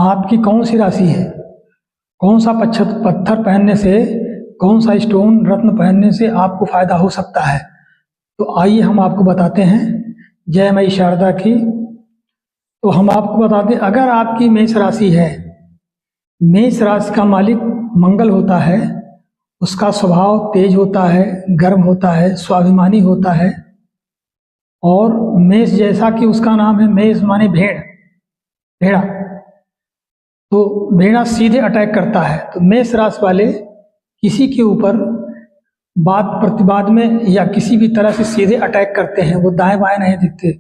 आपकी कौन सी राशि है, कौन सा पत्थर पहनने से, कौन सा स्टोन रत्न पहनने से आपको फायदा हो सकता है। तो आइए हम आपको बताते हैं। जय माई शारदा की। तो हम आपको बताते हैं, अगर आपकी मेष राशि है, मेष राशि का मालिक मंगल होता है, उसका स्वभाव तेज होता है, गर्म होता है, स्वाभिमानी होता है। और मेष जैसा कि उसका नाम है, मेष माने भेड़, भेड़ा, तो भेड़ा सीधे अटैक करता है। तो मेष राशि वाले किसी के ऊपर बात प्रतिवाद में या किसी भी तरह से सीधे अटैक करते हैं, वो दाएं बाएं नहीं दिखते,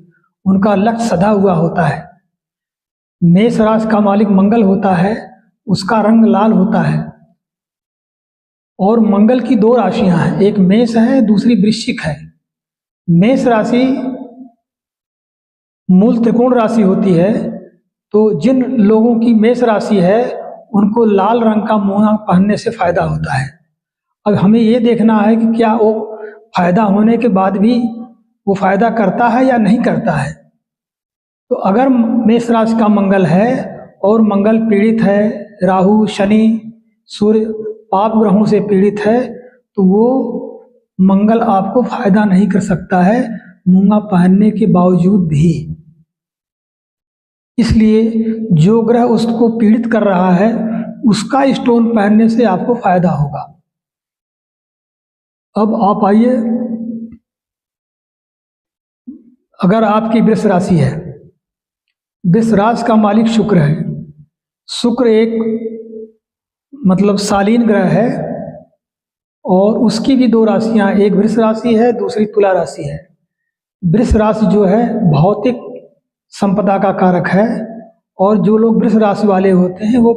उनका लक्ष्य सधा हुआ होता है। मेष राशि का मालिक मंगल होता है, उसका रंग लाल होता है। और मंगल की दो राशियां हैं, एक मेष है, दूसरी वृश्चिक है। मेष राशि मूल त्रिकोण राशि होती है, तो जिन लोगों की मेष राशि है उनको लाल रंग का मोना पहनने से फायदा होता है। अब हमें ये देखना है कि क्या वो फायदा होने के बाद भी वो फायदा करता है या नहीं करता है। तो अगर मेष राशि का मंगल है और मंगल पीड़ित है, राहु शनि सूर्य पाप ग्रहों से पीड़ित है, तो वो मंगल आपको फायदा नहीं कर सकता है मूंगा पहनने के बावजूद भी। इसलिए जो ग्रह उसको पीड़ित कर रहा है उसका स्टोन पहनने से आपको फायदा होगा। अब आप आइए, अगर आपकी वृष राशि है, वृष राशि का मालिक शुक्र है। शुक्र एक मतलब शालीन ग्रह है और उसकी भी दो राशियां, एक वृष राशि है, दूसरी तुला राशि है। वृष राशि जो है भौतिक संपदा का कारक है, और जो लोग वृष राशि वाले होते हैं वो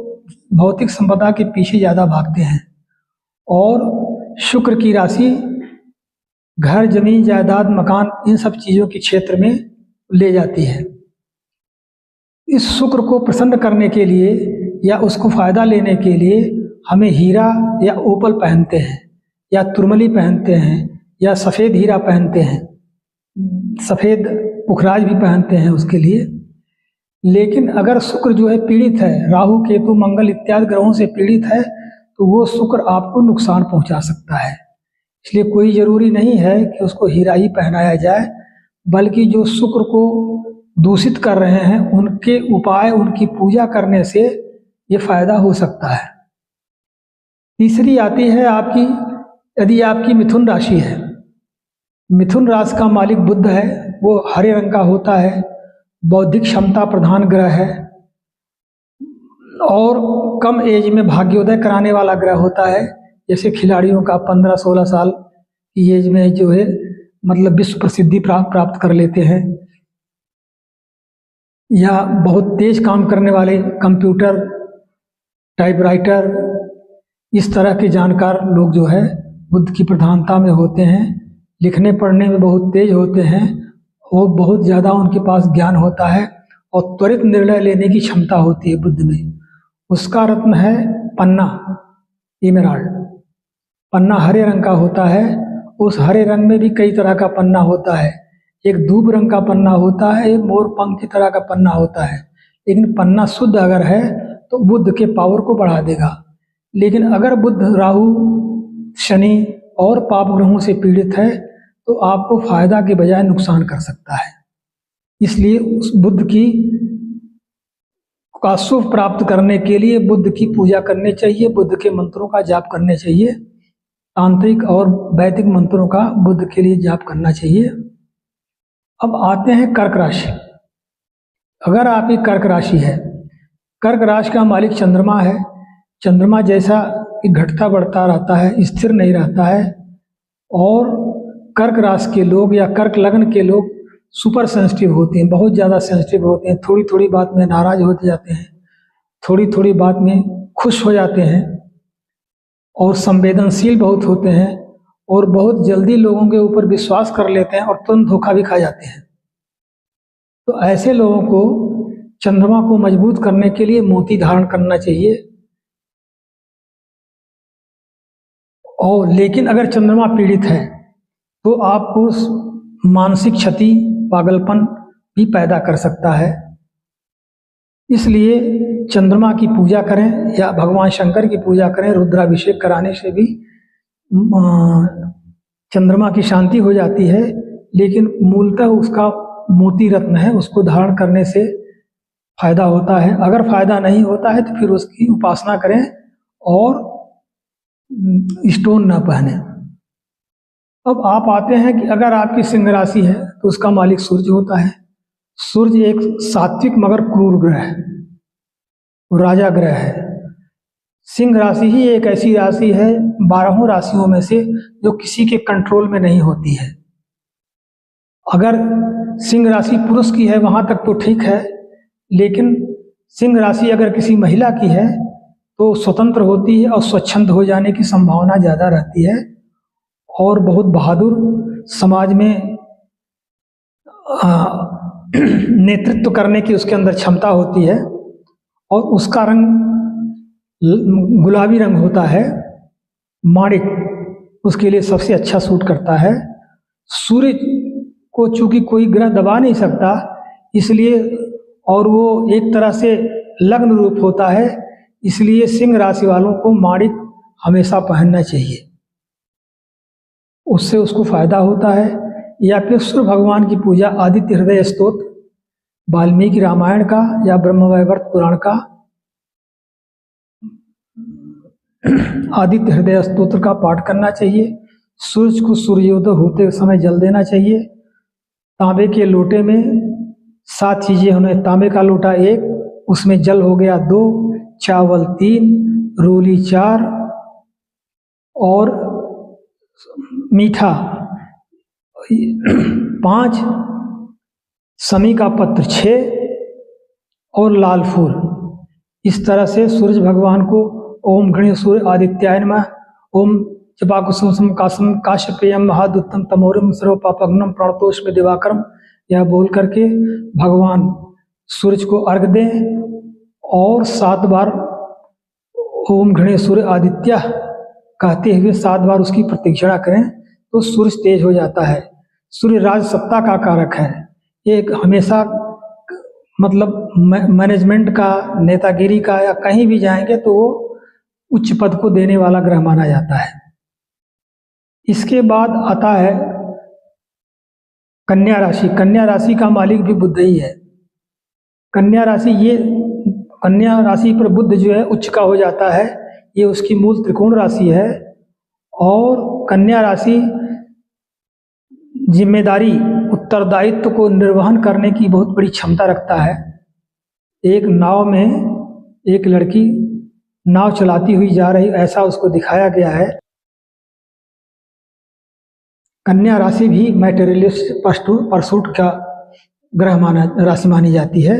भौतिक संपदा के पीछे ज़्यादा भागते हैं। और शुक्र की राशि घर जमीन जायदाद मकान इन सब चीज़ों के क्षेत्र में ले जाती है। इस शुक्र को प्रसन्न करने के लिए या उसको फायदा लेने के लिए हमें हीरा या ओपल पहनते हैं, या तुरमली पहनते हैं, या सफ़ेद हीरा पहनते हैं, सफ़ेद पुखराज भी पहनते हैं उसके लिए। लेकिन अगर शुक्र जो है पीड़ित है, राहु केतु मंगल इत्यादि ग्रहों से पीड़ित है, तो वो शुक्र आपको नुकसान पहुंचा सकता है। इसलिए कोई ज़रूरी नहीं है कि उसको हीरा ही पहनाया जाए, बल्कि जो शुक्र को दूषित कर रहे हैं उनके उपाय, उनकी पूजा करने से ये फायदा हो सकता है। तीसरी आती है आपकी, यदि आपकी मिथुन राशि है, मिथुन राशि का मालिक बुध है, वो हरे रंग का होता है, बौद्धिक क्षमता प्रधान ग्रह है और कम एज में भाग्योदय कराने वाला ग्रह होता है। जैसे खिलाड़ियों का 15-16 साल की एज में जो है मतलब विश्व प्रसिद्धि प्राप्त कर लेते हैं, या बहुत तेज काम करने वाले कंप्यूटर टाइपराइटर इस तरह के जानकार लोग जो है बुध की प्रधानता में होते हैं। लिखने पढ़ने में बहुत तेज होते हैं और बहुत ज़्यादा उनके पास ज्ञान होता है और त्वरित निर्णय लेने की क्षमता होती है बुध में। उसका रत्न है पन्ना, इमेराल्ड। पन्ना हरे रंग का होता है। उस हरे रंग में भी कई तरह का पन्ना होता है, एक दूब रंग का पन्ना होता है, एक मोर पंख की तरह का पन्ना होता है। लेकिन पन्ना शुद्ध अगर है तो बुध के पावर को बढ़ा देगा। लेकिन अगर बुध राहु शनि और पाप ग्रहों से पीड़ित है तो आपको फायदा के बजाय नुकसान कर सकता है। इसलिए उस बुध की का शुभ प्राप्त करने के लिए बुध की पूजा करनी चाहिए, बुध के मंत्रों का जाप करने चाहिए, तांत्रिक और वैदिक मंत्रों का बुध के लिए जाप करना चाहिए। अब आते हैं कर्क राशि। अगर आपकी कर्क राशि है, कर्क राशि का मालिक चंद्रमा है। चंद्रमा जैसा कि घटता बढ़ता रहता है, स्थिर नहीं रहता है। और कर्क राशि के लोग या कर्क लग्न के लोग सुपर सेंसिटिव होते हैं, बहुत ज़्यादा सेंसिटिव होते हैं। थोड़ी थोड़ी बात में नाराज हो जाते हैं, थोड़ी थोड़ी बात में खुश हो जाते हैं और संवेदनशील बहुत होते हैं और बहुत जल्दी लोगों के ऊपर विश्वास कर लेते हैं और तुरंत धोखा भी खा जाते हैं। तो ऐसे लोगों को चंद्रमा को मजबूत करने के लिए मोती धारण करना चाहिए। और लेकिन अगर चंद्रमा पीड़ित है तो आपको मानसिक क्षति, पागलपन भी पैदा कर सकता है। इसलिए चंद्रमा की पूजा करें या भगवान शंकर की पूजा करें। रुद्राभिषेक कराने से भी चंद्रमा की शांति हो जाती है, लेकिन मूलतः उसका मोती रत्न है, उसको धारण करने से फायदा होता है। अगर फायदा नहीं होता है तो फिर उसकी उपासना करें और स्टोन ना पहने। अब आप आते हैं कि अगर आपकी सिंह राशि है तो उसका मालिक सूर्य होता है। सूर्य एक सात्विक मगर क्रूर ग्रह है, राजा ग्रह है। सिंह राशि ही एक ऐसी राशि है 12 राशियों में से जो किसी के कंट्रोल में नहीं होती है। अगर सिंह राशि पुरुष की है वहां तक तो ठीक है, लेकिन सिंह राशि अगर किसी महिला की है तो स्वतंत्र होती है और स्वच्छंद हो जाने की संभावना ज़्यादा रहती है और बहुत बहादुर, समाज में नेतृत्व करने की उसके अंदर क्षमता होती है और उसका रंग गुलाबी रंग होता है। माणिक उसके लिए सबसे अच्छा सूट करता है। सूर्य को चूंकि कोई ग्रह दबा नहीं सकता, इसलिए और वो एक तरह से लग्न रूप होता है, इसलिए सिंह राशि वालों को माणिक हमेशा पहनना चाहिए, उससे उसको फायदा होता है। या फिर सूर्य भगवान की पूजा आदित्य हृदय स्तोत्र, वाल्मीकि रामायण का या ब्रह्मवैवर्त पुराण का आदित्य हृदय स्तोत्र का पाठ करना चाहिए। सूर्य को सूर्योदय होते समय जल देना चाहिए। तांबे के लोटे में 7 चीजें होने, तांबे का लोटा 1, उसमें जल हो गया 2, चावल 3, रोली 4 और मीठा 5, समी का पत्र 6 और लाल फूल। इस तरह से सूर्य भगवान को ओम गणेश सूर्य आदित्याय नमः, ओम जपाकुसुम काशम काश्यपेयम महादुत्तम तमोरम सर्व पापग्नम प्रणतोष्म दिवाकरम, यह बोल करके भगवान सूर्य को अर्घ दें और 7 बार ओम गणेश सूर्य आदित्य कहते हुए 7 बार उसकी प्रतीक्षणा करें तो सूर्य तेज हो जाता है। सूर्य राज सत्ता का कारक है, एक हमेशा मतलब मैनेजमेंट का, नेतागिरी का, या कहीं भी जाएंगे तो वो उच्च पद को देने वाला ग्रह माना जाता है। इसके बाद आता है कन्या राशि। कन्या राशि का मालिक भी बुध ही है। कन्या राशि पर बुध जो है उच्च का हो जाता है, ये उसकी मूल त्रिकोण राशि है। और कन्या राशि जिम्मेदारी, उत्तरदायित्व को निर्वहन करने की बहुत बड़ी क्षमता रखता है। एक नाव में एक लड़की नाव चलाती हुई जा रही, ऐसा उसको दिखाया गया है। कन्या राशि भी मैटेरियलिस्ट परसूट का राशि मानी जाती है।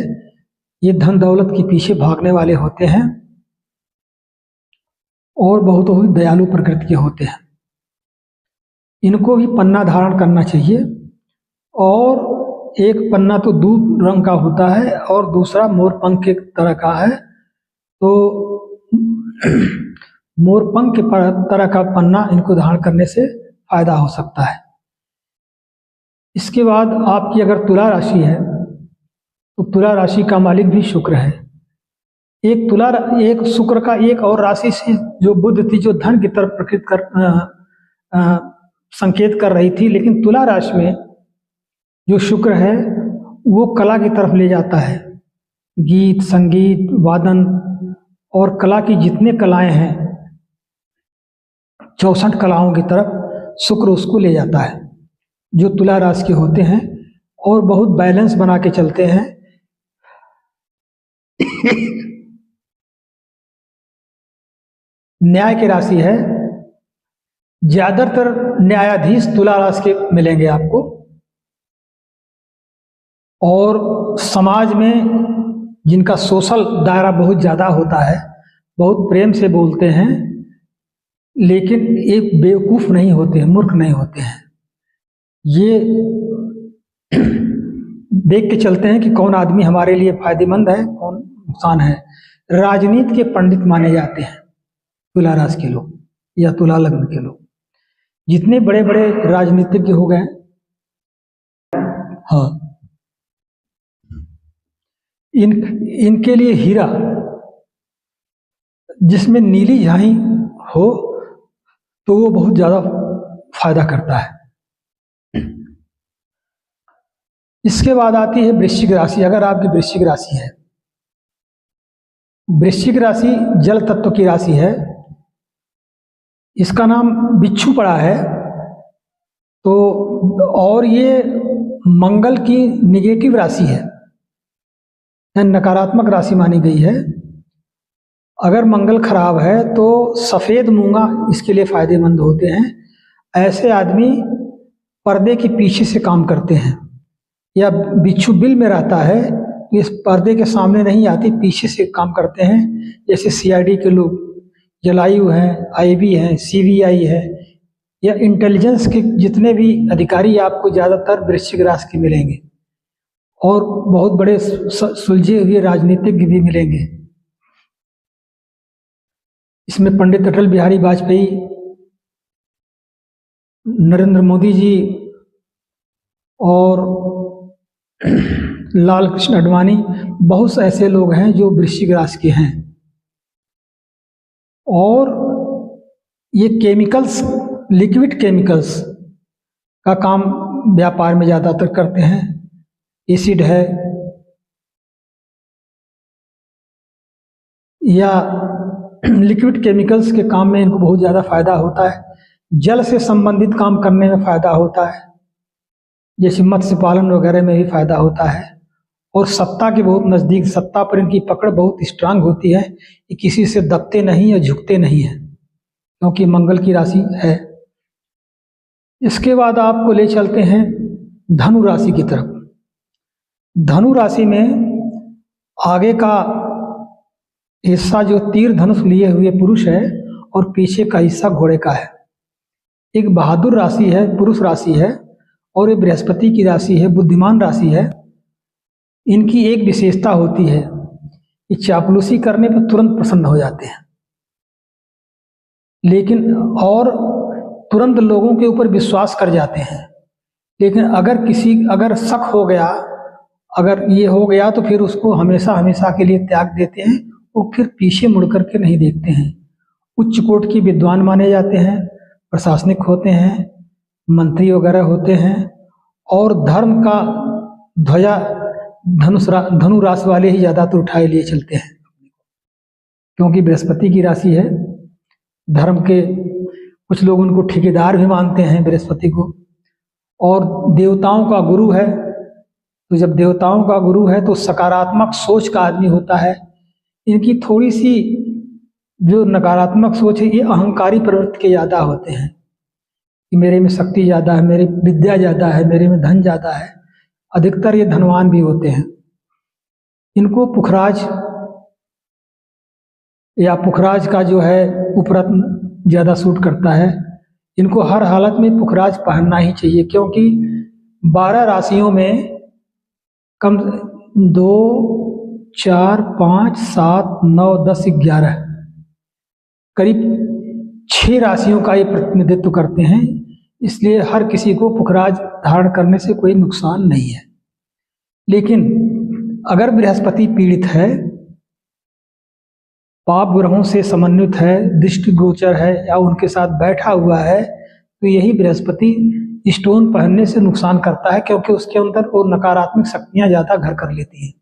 ये धन दौलत के पीछे भागने वाले होते हैं और बहुत ही दयालु प्रकृति के होते हैं। इनको भी पन्ना धारण करना चाहिए, और एक पन्ना तो दूब रंग का होता है और दूसरा मोरपंख के तरह का है। तो मोरपंख के तरह का पन्ना इनको धारण करने से फायदा हो सकता है। इसके बाद आपकी अगर तुला राशि है तो तुला राशि का मालिक भी शुक्र है। एक शुक्र का एक और राशि से जो बुध थी, जो धन की तरफ प्रकृत संकेत कर रही थी, लेकिन तुला राशि में जो शुक्र है वो कला की तरफ ले जाता है। गीत, संगीत, वादन और कला की जितने कलाएं हैं, 64 कलाओं की तरफ शुक्र उसको ले जाता है, जो तुला राशि के होते हैं और बहुत बैलेंस बना के चलते हैं। न्याय की राशि है। ज्यादातर न्यायाधीश तुला राशि के मिलेंगे आपको, और समाज में जिनका सोशल दायरा बहुत ज़्यादा होता है, बहुत प्रेम से बोलते हैं, लेकिन एक बेवकूफ़ नहीं होते हैं, मूर्ख नहीं होते हैं। ये देख के चलते हैं कि कौन आदमी हमारे लिए फायदेमंद है, कौन नुकसान है। राजनीति के पंडित माने जाते हैं तुला राशि के लोग या तुला लग्न के लोग। जितने बड़े बड़े राजनीतिज्ञ हो गए, हाँ, इन इनके लिए हीरा जिसमें नीली झाई हो तो वो बहुत ज़्यादा फायदा करता है। इसके बाद आती है वृश्चिक राशि। अगर आपकी वृश्चिक राशि है, वृश्चिक राशि जल तत्व की राशि है, इसका नाम बिच्छू पड़ा है, तो और ये मंगल की निगेटिव राशि है, नकारात्मक राशि मानी गई है। अगर मंगल खराब है तो सफ़ेद मूंगा इसके लिए फायदेमंद होते हैं। ऐसे आदमी पर्दे के पीछे से काम करते हैं, या बिच्छू बिल में रहता है तो इस पर्दे के सामने नहीं आती, पीछे से काम करते हैं। जैसे सीआईडी के लोग, जलायु हैं, आईबी हैं, सीबीआई है, या इंटेलिजेंस के जितने भी अधिकारी आपको ज़्यादातर वृश्चिक राशि के मिलेंगे, और बहुत बड़े सुलझे हुए राजनीतिज्ञ भी मिलेंगे। इसमें पंडित अटल बिहारी वाजपेयी, नरेंद्र मोदी जी और लाल कृष्ण आडवाणी, बहुत से ऐसे लोग हैं जो वृश्चिक राशि के हैं। और ये केमिकल्स, लिक्विड केमिकल्स का काम व्यापार में ज़्यादातर करते हैं। एसिड है या लिक्विड केमिकल्स के काम में इनको बहुत ज़्यादा फायदा होता है। जल से संबंधित काम करने में फायदा होता है, जैसे मत्स्य पालन वगैरह में भी फायदा होता है। और सत्ता के बहुत नज़दीक, सत्ता पर इनकी पकड़ बहुत स्ट्रांग होती है, ये किसी से दबते नहीं या झुकते नहीं हैं, क्योंकि मंगल की राशि है। इसके बाद आपको ले चलते हैं धनु राशि की तरफ। धनु राशि में आगे का हिस्सा जो तीर धनुष लिए हुए पुरुष है और पीछे का हिस्सा घोड़े का है। एक बहादुर राशि है, पुरुष राशि है, और ये बृहस्पति की राशि है, बुद्धिमान राशि है। इनकी एक विशेषता होती है कि चापलूसी करने पर तुरंत प्रसन्न हो जाते हैं, लेकिन और तुरंत लोगों के ऊपर विश्वास कर जाते हैं। लेकिन अगर शक हो गया, अगर ये हो गया, तो फिर उसको हमेशा हमेशा के लिए त्याग देते हैं, वो फिर पीछे मुड़ करके नहीं देखते हैं। उच्च कोटि के विद्वान माने जाते हैं, प्रशासनिक होते हैं, मंत्री वगैरह होते हैं, और धर्म का ध्वजा धनु राशि वाले ही ज़्यादातर उठाए लिए चलते हैं, क्योंकि बृहस्पति की राशि है। धर्म के कुछ लोग उनको ठेकेदार भी मानते हैं बृहस्पति को, और देवताओं का गुरु है। तो जब देवताओं का गुरु है तो सकारात्मक सोच का आदमी होता है। इनकी थोड़ी सी जो नकारात्मक सोच है, ये अहंकारी प्रवृत्ति के ज़्यादा होते हैं कि मेरे में शक्ति ज़्यादा है, मेरी विद्या ज़्यादा है, मेरे में धन ज़्यादा है। अधिकतर ये धनवान भी होते हैं। इनको पुखराज या पुखराज का जो है उपरत्न ज़्यादा सूट करता है। इनको हर हालत में पुखराज पहनना ही चाहिए, क्योंकि 12 राशियों में कम 2, 4, 5, 7, 9, 10, 11 करीब 6 राशियों का ये प्रतिनिधित्व करते हैं। इसलिए हर किसी को पुखराज धारण करने से कोई नुकसान नहीं है। लेकिन अगर बृहस्पति पीड़ित है, पाप ग्रहों से समन्वित है, दृष्टि गोचर है, या उनके साथ बैठा हुआ है, तो यही बृहस्पति स्टोन पहनने से नुकसान करता है, क्योंकि उसके अंदर वो नकारात्मक शक्तियां ज़्यादा घर कर लेती हैं।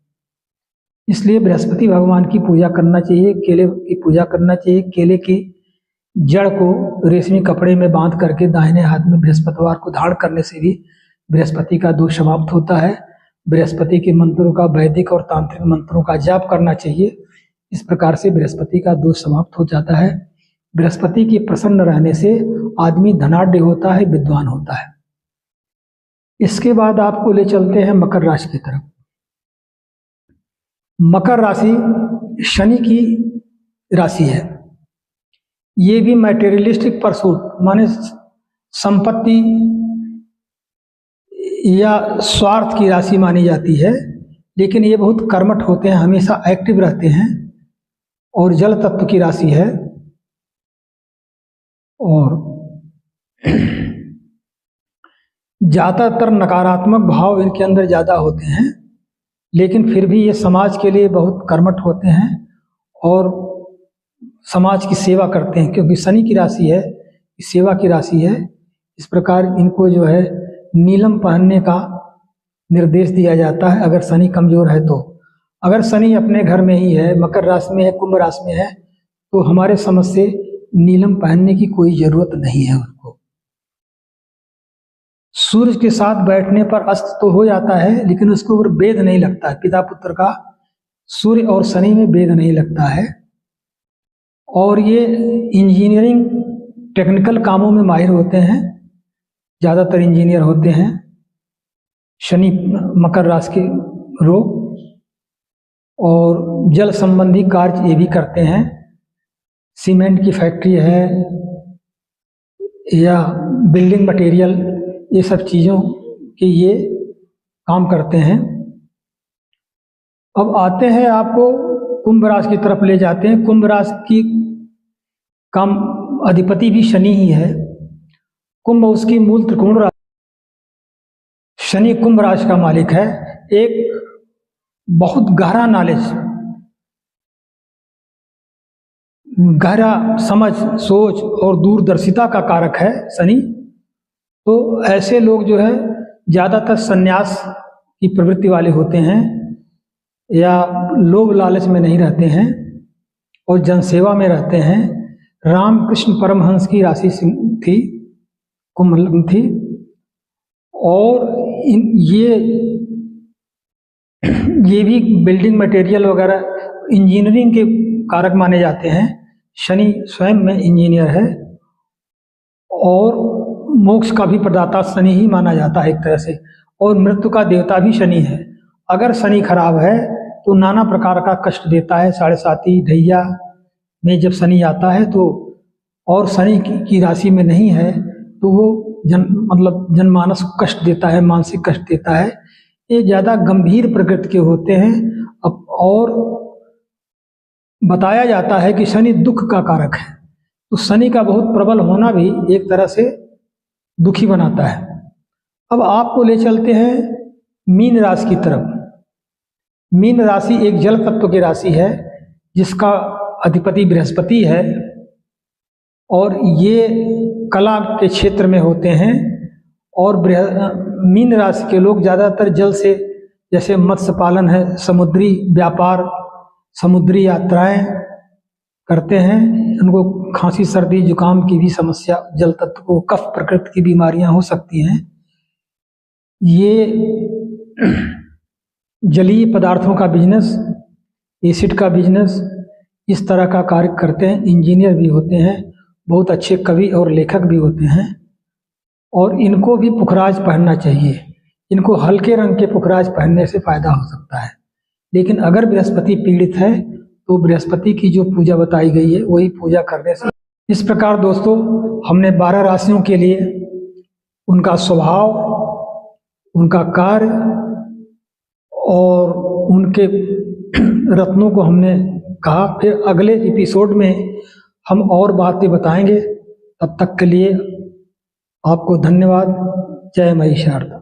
इसलिए बृहस्पति भगवान की पूजा करना चाहिए, केले की पूजा करना चाहिए। केले की जड़ को रेशमी कपड़े में बांध करके दाहिने हाथ में बृहस्पतिवार को धारण करने से भी बृहस्पति का दोष समाप्त होता है। बृहस्पति के मंत्रों का, वैदिक और तांत्रिक मंत्रों का जाप करना चाहिए। इस प्रकार से बृहस्पति का दोष समाप्त हो जाता है। बृहस्पति के प्रसन्न रहने से आदमी धनाढ्य होता है, विद्वान होता है। इसके बाद आपको ले चलते हैं मकर राशि की तरफ। मकर राशि शनि की राशि है। ये भी मैटेरियलिस्टिक परसूट माने संपत्ति या स्वार्थ की राशि मानी जाती है, लेकिन ये बहुत कर्मठ होते हैं, हमेशा एक्टिव रहते हैं, और जल तत्व की राशि है। और ज़्यादातर नकारात्मक भाव इनके अंदर ज़्यादा होते हैं, लेकिन फिर भी ये समाज के लिए बहुत कर्मठ होते हैं और समाज की सेवा करते हैं, क्योंकि शनि की राशि है, सेवा की राशि है। इस प्रकार इनको जो है नीलम पहनने का निर्देश दिया जाता है अगर शनि कमजोर है तो। अगर शनि अपने घर में ही है, मकर राशि में है, कुंभ राशि में है, तो हमारे समझ से नीलम पहनने की कोई जरूरत नहीं है उनको। सूर्य के साथ बैठने पर अस्त तो हो जाता है, लेकिन उसके ऊपर भेद नहीं लगता है। पिता पुत्र का सूर्य और शनि में भेद नहीं लगता है। और ये इंजीनियरिंग टेक्निकल कामों में माहिर होते हैं, ज़्यादातर इंजीनियर होते हैं शनि मकर राशि के लोग। और जल संबंधी कार्य ये भी करते हैं, सीमेंट की फैक्ट्री है या बिल्डिंग मटेरियल, ये सब चीज़ों के ये काम करते हैं। अब आते हैं आपको कुंभ राशि की तरफ ले जाते हैं। कुंभ राशि की काम अधिपति भी शनि ही है। कुंभ उसकी मूल त्रिकोण राशि, शनि कुंभ राशि का मालिक है। एक बहुत गहरा नॉलेज, गहरा समझ, सोच और दूरदर्शिता का कारक है शनि। तो ऐसे लोग जो है ज़्यादातर संन्यास की प्रवृत्ति वाले होते हैं या लोभ लालच में नहीं रहते हैं और जनसेवा में रहते हैं। रामकृष्ण परमहंस की राशि थी, कुंभ लग्न थी। और ये भी बिल्डिंग मटेरियल वगैरह इंजीनियरिंग के कारक माने जाते हैं। शनि स्वयं में इंजीनियर है और मोक्ष का भी प्रदाता शनि ही माना जाता है एक तरह से, और मृत्यु का देवता भी शनि है। अगर शनि खराब है तो नाना प्रकार का कष्ट देता है। 7.5 ढैया में जब शनि आता है तो, और शनि की राशि में नहीं है तो वो जनमानस को कष्ट देता है, मानसिक कष्ट देता है। ये ज़्यादा गंभीर प्रकृति के होते हैं। अब और बताया जाता है कि शनि दुख का कारक है, तो शनि का बहुत प्रबल होना भी एक तरह से दुखी बनाता है। अब आपको ले चलते हैं मीन राशि की तरफ। मीन राशि एक जल तत्व की राशि है जिसका अधिपति बृहस्पति है और ये कला के क्षेत्र में होते हैं। और मीन राशि के लोग ज़्यादातर जल से, जैसे मत्स्य पालन है, समुद्री व्यापार, समुद्री यात्राएं करते हैं। उनको खांसी सर्दी जुकाम की भी समस्या, जल तत्व को कफ प्रकृति की बीमारियां हो सकती हैं। ये जलीय पदार्थों का बिजनेस, एसिड का बिजनेस, इस तरह का कार्य करते हैं। इंजीनियर भी होते हैं, बहुत अच्छे कवि और लेखक भी होते हैं। और इनको भी पुखराज पहनना चाहिए। इनको हल्के रंग के पुखराज पहनने से फायदा हो सकता है। लेकिन अगर बृहस्पति पीड़ित है तो बृहस्पति की जो पूजा बताई गई है वही पूजा करने से। इस प्रकार दोस्तों हमने 12 राशियों के लिए उनका स्वभाव, उनका कार्य और उनके रत्नों को हमने कहा। फिर अगले एपिसोड में हम और बातें बताएंगे। तब तक के लिए आपको धन्यवाद। जय महिषासुर।